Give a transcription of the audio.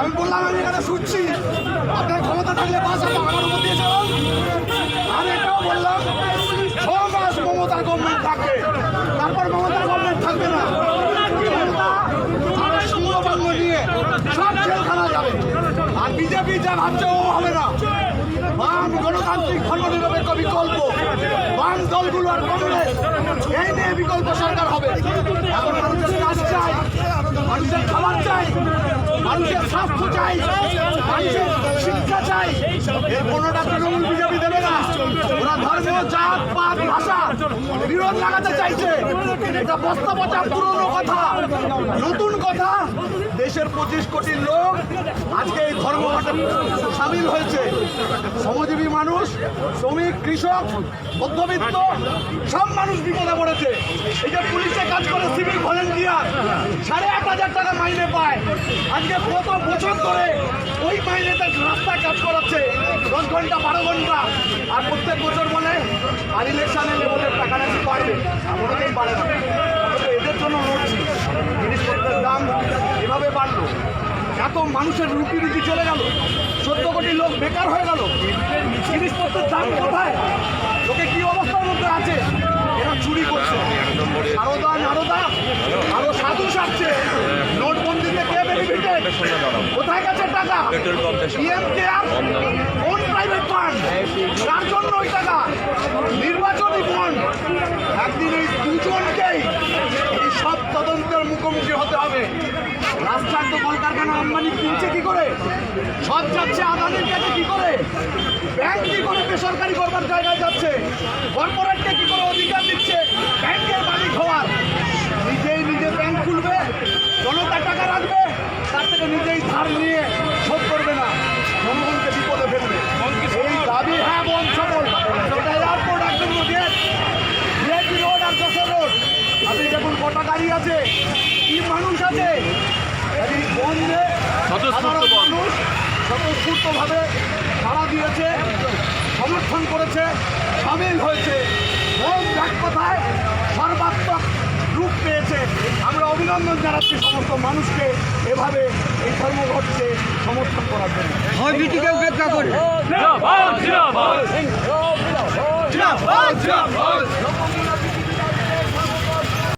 আমি বললাম আমি এখানে শুনছি, আপনার ক্ষমতা থাকলে বাস আমার উপর দিয়ে যাবেন। আমি এটাও বললাম 6 মাস মমতার গভর্নমেন্ট থাকবে, তারপর মমতার গভর্নমেন্ট থাকবে না। মমতা আর সুন্দরবঙ্গ নিয়ে সব জেলখানা যাবে। আর বিজেপি যা ভাবছে ও হবে না। বাম গণতান্ত্রিক ধর্মনিরপেক্ষ বিকল্প, বাম দলগুলো আর কংগ্রেস এই নিয়ে বিকল্প সরকার হবে। এখন মানুষের কাজ চাই, মানুষের খাবার চাই, মানুষের স্বাস্থ্য চাই, মানুষের শিক্ষা চাই। এর কোনোটা তৃণমূল বিজেপি দেবে না। ওরা ধর্ম, জাত, পাত, ভাষা বিরোধ লাগাতে চাইছে। এটা বস্তা পচা পুরনো কথা। নতুন কথা, দেশের 25 কোটি লোক আজকে এই ধর্মঘটে সামিল হয়েছে। শ্রমজীবী মানুষ, শ্রমিক, কৃষক, মধ্যবিত্ত সব মানুষ বিপদে পড়েছে। এই যে পুলিশে কাজ করে সিভিল ভলেন্টিয়ার 8,500 টাকা মাইনে পায়। আজকে কত বছর ধরে ওই মাইনেতে রাস্তায় কাজ করাচ্ছে 10 ঘন্টা 12 ঘন্টা। আর প্রত্যেক বছর বলে আর ইলেকশন এলে বলে টাকা নাকি পারবে, আমাদেরই পারে না। এদের জন্য লড়ছি। জিনিসপত্রের দাম এভাবে বাড়লো, এত মানুষের রুটি রুটি চলে গেল, 14 কোটি লোক বেকার হয়ে গেল। জিনিসপত্রের দাম কোথায়? লোকে কি অবস্থার মধ্যে আছে? এরা চুরি করছে। আরোদা আরো সাধু সাজছে। নোটবন্দিতে কে বেনিফিটেড? কোথায় গেছে টাকা? পিএম-কেয়ার কোন প্রাইভেট ফান্ড? তার জন্য ওই টাকা নির্বাচনী বন্ড। একদিন এই দুজনকেই এই সব তদন্তের মুখোমুখি হতে হবে। রাষ্ট্রায়ত্ত কলকারখানা আম্বানি কিনছে কি করে? সব যাচ্ছে আদানির কাছে কি করে? ব্যাংক কি করে বেসরকারি করবার জায়গায় যাচ্ছে? কর্পোরেটকে কি করে অধিকার দিচ্ছে ব্যাংকের মালিক হওয়ার? নিজে ব্যাংক খুলবে, জনতা টাকা রাখবে, তার থেকে নিজেই ধার নিয়ে শোধ করবে না, জনগণকে বিপদে ফেলবে। এই দাবি হ্যাঁ বন সফল। সেটা এয়ারপোর্ট একদম গেট, ভিআইপি রোড আর যশোর রোড। আপনি দেখুন কটা গাড়ি আছে, কি মানুষ আছে। এই বন্ধে সাধারণ মানুষ স্বতঃস্ফূর্তভাবে সাড়া দিয়েছে, সমর্থন করেছে, সামিল হয়েছে। এক কথায় সর্বাত্মক রূপ পেয়েছে। আমরা অভিনন্দন জানাচ্ছি সমস্ত মানুষকে এভাবে এই ধর্মঘটকে সমর্থন করার জন্য।